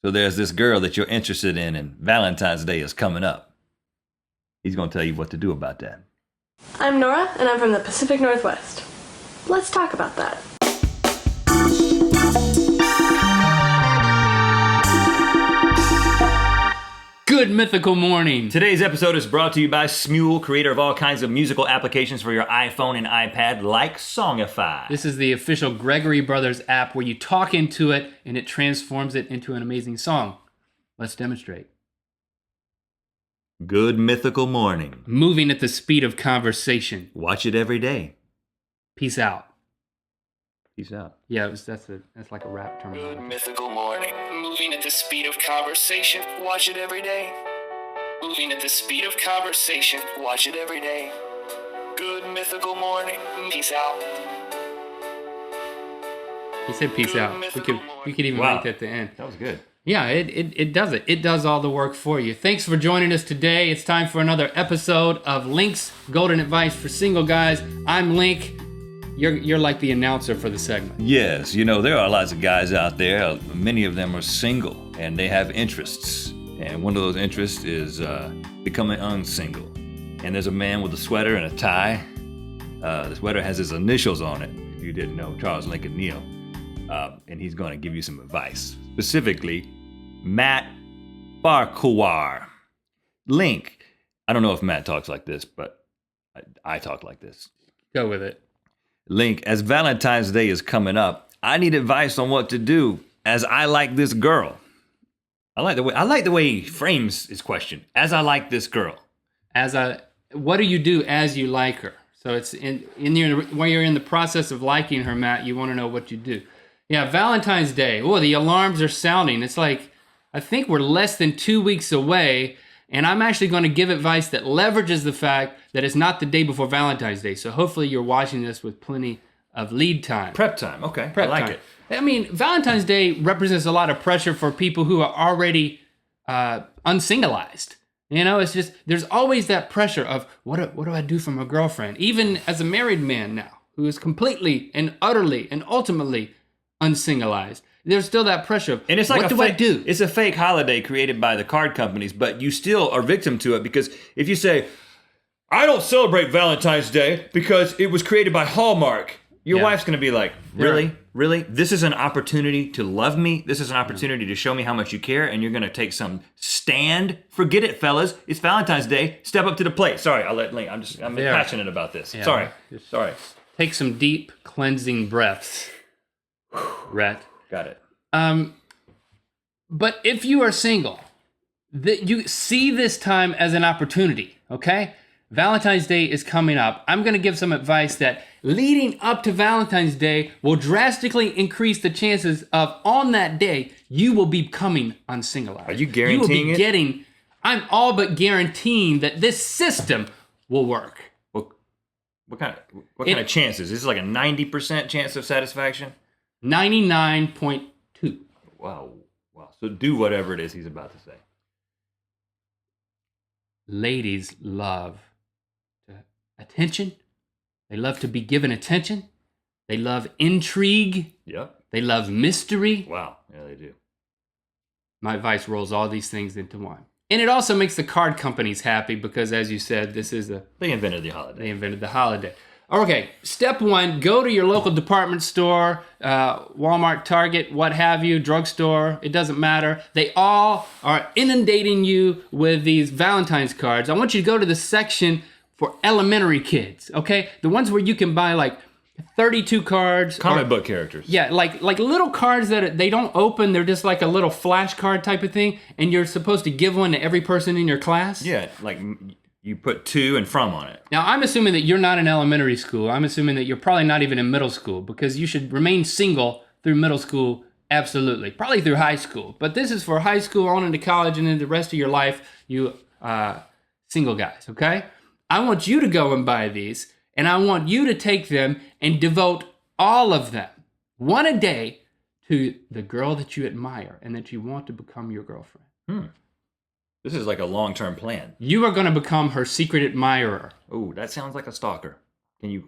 So there's this girl that you're interested in, and Valentine's Day is coming up. He's going to tell you what to do about that. I'm Nora, and I'm from the Pacific Northwest. Let's talk about that. Good mythical morning. Today's episode is brought to you by Smule, creator of all kinds of musical applications for your iPhone and iPad, like Songify. This is the official Gregory Brothers app where you talk into it and it transforms it into an amazing song. Let's demonstrate. Good mythical morning. Moving at the speed of conversation. Watch it every day. Peace out. Peace out. Yeah, that's like a rap terminology. Good mythical morning. Moving at the speed of conversation. Watch it every day. Moving at the speed of conversation. Watch it every day. Good mythical morning. Peace out. He said peace out. We could even make that at the end. That was good. Yeah, it does it. It does all the work for you. Thanks for joining us today. It's time for another episode of Link's Golden Advice for Single Guys. I'm Link. You're like the announcer for the segment. Yes, you know, there are lots of guys out there. Many of them are single, and they have interests. And one of those interests is becoming unsingle. And there's a man with a sweater and a tie. The sweater has his initials on it, if you didn't know, Charles Lincoln Neal. And he's going to give you some advice. Specifically, Matt Farquhar. Link. I don't know if Matt talks like this, but I talk like this. Go with it. Link, as Valentine's Day is coming up, I need advice on what to do as I like this girl. I like the way he frames his question. As I like this girl. What do you do as you like her? So it's when you're in the process of liking her, Matt, you want to know what you do. Yeah, Valentine's Day. Oh, the alarms are sounding. It's like, I think we're less than 2 weeks away, and I'm actually going to give advice that leverages the fact that it's not the day before Valentine's Day. So hopefully you're watching this with plenty of lead time. Prep time, okay. I like it. I mean, Valentine's Day represents a lot of pressure for people who are already unsingleized. You know, it's just, there's always that pressure of, what do I do for my girlfriend? Even as a married man now, who is completely and utterly and ultimately unsingleized, there's still that pressure of, and it's like what do I do? It's a fake holiday created by the card companies, but you still are victim to it, because if you say, I don't celebrate Valentine's Day because it was created by Hallmark, your wife's going to be like, really? Really? This is an opportunity to love me. This is an opportunity to show me how much you care, and you're going to take some stand. Forget it, fellas. It's Valentine's Day. Step up to the plate. Sorry, I'll let Link. I'm passionate about this. Yeah. Sorry. Take some deep cleansing breaths, Rhett. Got it. But if you are single, you see this time as an opportunity, okay? Valentine's Day is coming up. I'm going to give some advice that leading up to Valentine's Day will drastically increase the chances of, on that day, you will be becoming unsingleized. Are you guaranteeing it? I'm all but guaranteeing that this system will work. What kind of chances? This is like a 90% chance of satisfaction? 99.2. Wow. So do whatever it is he's about to say. Ladies love attention. They love to be given attention. They love intrigue. Yep. They love mystery. Wow. Yeah, they do. My advice rolls all these things into one. And it also makes the card companies happy because, as you said, They invented the holiday. Okay, step one, go to your local department store, Walmart, Target, what have you, drugstore, it doesn't matter. They all are inundating you with these Valentine's cards. I want you to go to the section for elementary kids, okay? The ones where you can buy like 32 cards. Comic book characters. Yeah, like little cards that they don't open. They're just like a little flashcard type of thing, and you're supposed to give one to every person in your class. Yeah, like you put to and from on it. Now, I'm assuming that you're not in elementary school. I'm assuming that you're probably not even in middle school, because you should remain single through middle school, absolutely. Probably through high school. But this is for high school on into college and then the rest of your life, you single guys, okay? I want you to go and buy these, and I want you to take them and devote all of them, one a day, to the girl that you admire and that you want to become your girlfriend. This is like a long-term plan. You are going to become her secret admirer. Oh, that sounds like a stalker. Can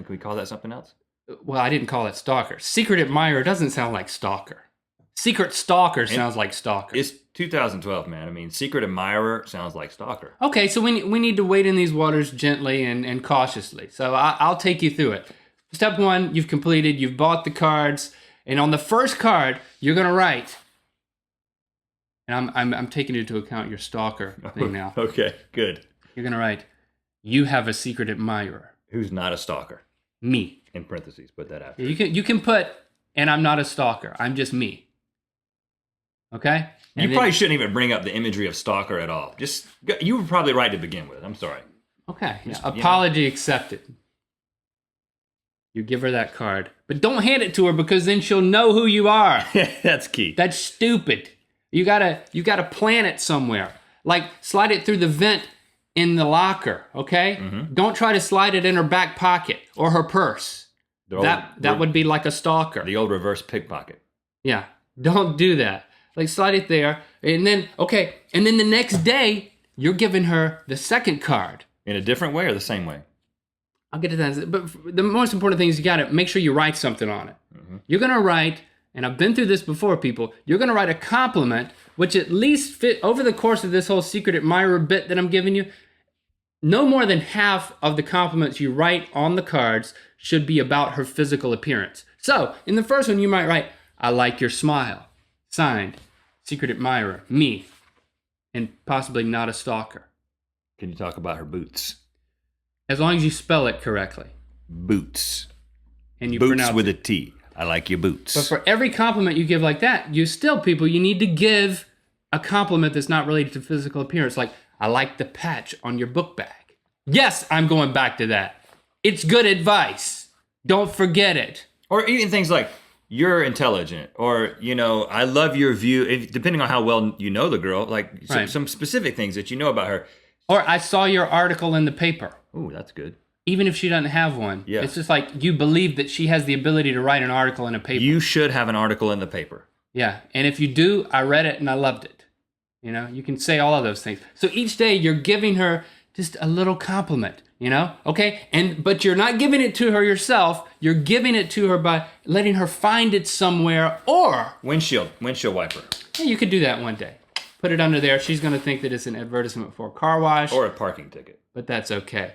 we call that something else? Well, I didn't call it stalker. Secret admirer doesn't sound like stalker. Secret stalker sounds like stalker. It's 2012, man. I mean, secret admirer sounds like stalker. Okay, so we need to wade in these waters gently and cautiously. So I'll take you through it. Step 1, you've completed. You've bought the cards. And on the first card, you're going to write. And I'm taking into account your stalker thing now. Okay, good. You're going to write, you have a secret admirer. Who's not a stalker? Me. In parentheses, put that out. You can put, and I'm not a stalker. I'm just me. Okay? You probably shouldn't even bring up the imagery of stalker at all. You were probably right to begin with. I'm sorry. Okay. Apology accepted. You give her that card. But don't hand it to her because then she'll know who you are. That's key. That's stupid. You gotta plan it somewhere. Like slide it through the vent in the locker, okay? Mm-hmm. Don't try to slide it in her back pocket or her purse. That would be like a stalker. The old reverse pickpocket. Yeah. Don't do that. Like slide it there. And then the next day, you're giving her the second card. In a different way or the same way? I'll get to that. But the most important thing is you got to make sure you write something on it. Mm-hmm. You're going to write, and I've been through this before, people, you're going to write a compliment, which at least fit over the course of this whole secret admirer bit that I'm giving you, no more than half of the compliments you write on the cards should be about her physical appearance. So, in the first one, you might write, I like your smile. Signed, secret admirer, me, and possibly not a stalker. Can you talk about her boots? As long as you spell it correctly. Boots. And you boots pronounce with it. a T. I like your boots. But for every compliment you give like that, you need to give a compliment that's not related to physical appearance. Like, I like the patch on your book bag. Yes, I'm going back to that. It's good advice. Don't forget it. Or even things like, you're intelligent, or, I love your view, depending on how well you know the girl, like some specific things that you know about her. Or I saw your article in the paper. Ooh, that's good. Even if she doesn't have one. Yeah. It's just like you believe that she has the ability to write an article in a paper. You should have an article in the paper. Yeah. And if you do, I read it and I loved it. You can say all of those things. So each day you're giving her just a little compliment, Okay? But you're not giving it to her yourself. You're giving it to her by letting her find it somewhere, or windshield wiper. Yeah, you could do that one day. Put it under there. She's going to think that it's an advertisement for a car wash. Or a parking ticket. But that's okay.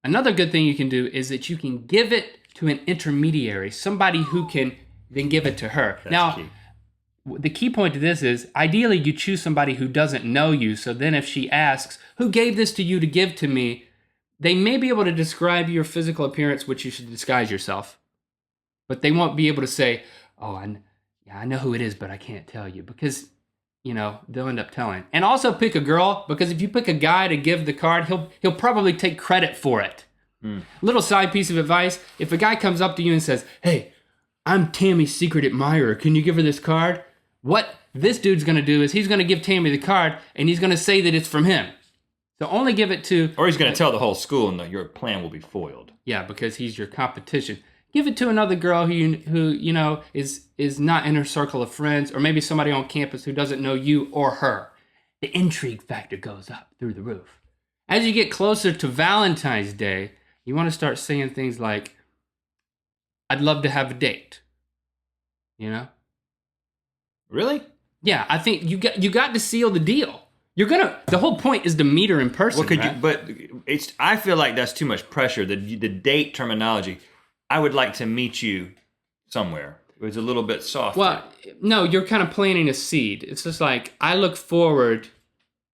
Another good thing you can do is that you can give it to an intermediary, somebody who can then give it to her. That's key. The key point to this is, ideally you choose somebody who doesn't know you, so then if she asks, who gave this to you to give to me, they may be able to describe your physical appearance, which you should disguise yourself. But they won't be able to say, oh, I know who it is, but I can't tell you, because they'll end up telling. And also pick a girl, because if you pick a guy to give the card, he'll probably take credit for it. Little side piece of advice, if a guy comes up to you and says, hey, I'm Tammy's secret admirer, can you give her this card? What this dude's going to do is he's going to give Tammy the card, and he's going to say that it's from him. So only give it to... Or he's going to tell the whole school, and your plan will be foiled. Yeah, because he's your competition. Give it to another girl who is not in her circle of friends, or maybe somebody on campus who doesn't know you or her. The intrigue factor goes up through the roof. As you get closer to Valentine's Day, you want to start saying things like, I'd love to have a date. Really? Yeah, I think you got to seal the deal. The whole point is to meet her in person. I feel like that's too much pressure. The date terminology. I would like to meet you somewhere. It was a little bit softer. Well, no, you're kind of planting a seed. It's just like, I look forward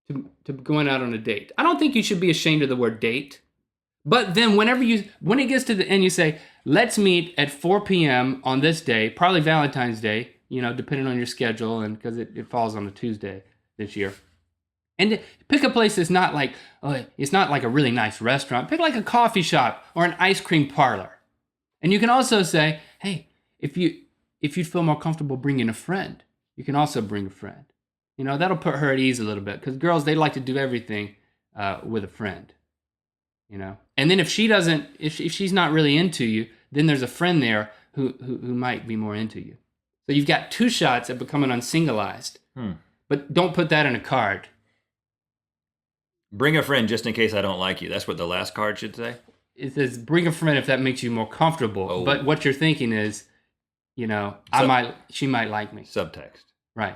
to going out on a date. I don't think you should be ashamed of the word date. But then when it gets to the end, you say, let's meet at 4 p.m. on this day, probably Valentine's Day, depending on your schedule, and because it falls on a Tuesday this year. And pick a place that's not like, it's not like a really nice restaurant. Pick like a coffee shop or an ice cream parlor. And you can also say, hey, if you'd feel more comfortable bringing a friend, you can also bring a friend. That'll put her at ease a little bit, because girls, they like to do everything with a friend. And then if she's not really into you, then there's a friend there who might be more into you. So you've got 2 shots at becoming unsingleized. But don't put that in a card. Bring a friend just in case I don't like you. That's what the last card should say? It says, bring a friend if that makes you more comfortable. Oh. But what you're thinking is, she might like me. Subtext. Right.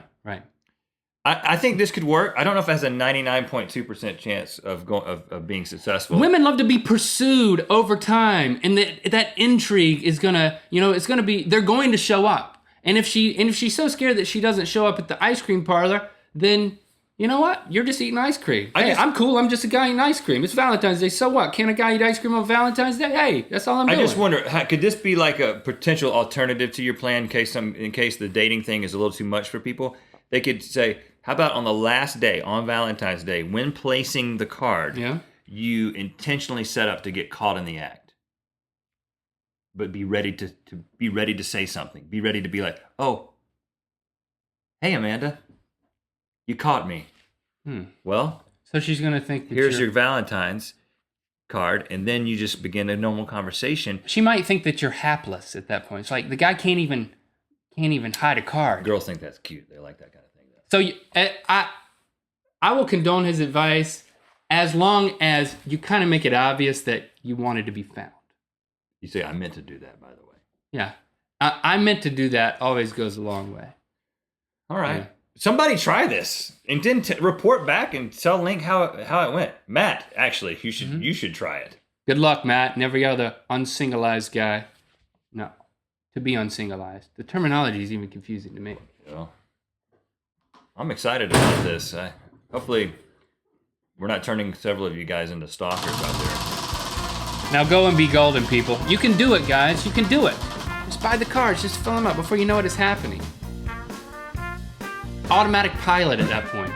I think this could work. I don't know if it has a 99.2% chance of being successful. Women love to be pursued over time, and that intrigue is gonna, it's gonna be. They're going to show up, and if she's so scared that she doesn't show up at the ice cream parlor, then you know what? You're just eating ice cream. I'm cool. I'm just a guy eating ice cream. It's Valentine's Day. So what? Can a guy eat ice cream on Valentine's Day? Hey, that's all I'm doing. I just wonder, could this be like a potential alternative to your plan in case the dating thing is a little too much for people? They could say, how about on the last day, on Valentine's Day, when placing the card, you intentionally set up to get caught in the act. But be ready to say something. Be ready to be like, oh, hey, Amanda, you caught me. Well, so she's going to think that here's your Valentine's card, and then you just begin a normal conversation. She might think that you're hapless at that point. It's like the guy can't even hide a card. Girls think that's cute. They like that kind of thing. So I will condone his advice as long as you kind of make it obvious that you wanted to be found. You say, I meant to do that, by the way. Yeah. I meant to do that always goes a long way. All right. Yeah. Somebody try this and then report back and tell Link how it went. Matt, actually, you should try it. Good luck, Matt. Never go the unsingleized guy. No. To be unsingleized. The terminology is even confusing to me. Yeah. I'm excited about this. Hopefully, we're not turning several of you guys into stalkers out there. Now go and be golden, people. You can do it, guys. You can do it. Just buy the cards. Just fill them out before you know what is happening. Automatic pilot at that point.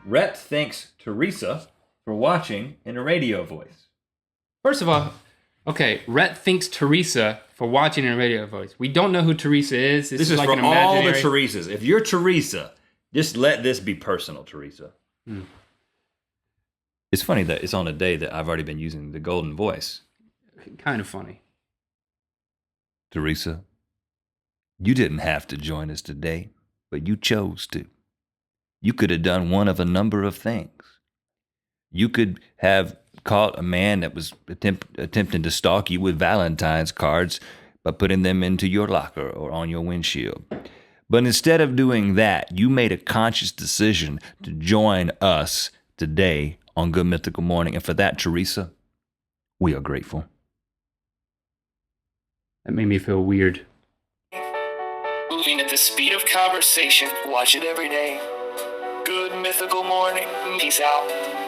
Rhett thanks Teresa for watching in a radio voice. First of all, okay, Rhett thanks Teresa for watching in a radio voice. We don't know who Teresa is. This is like for all the Teresas. If you're Teresa, just let this be personal, Teresa. It's funny that it's on a day that I've already been using the golden voice. Kind of funny. Teresa, you didn't have to join us today, but you chose to. You could have done one of a number of things. You could have caught a man that was attempting to stalk you with Valentine's cards by putting them into your locker or on your windshield. But instead of doing that, you made a conscious decision to join us today on Good Mythical Morning. And for that, Teresa, we are grateful. That made me feel weird. Moving at the speed of conversation, watch it every day. Good Mythical Morning, peace out.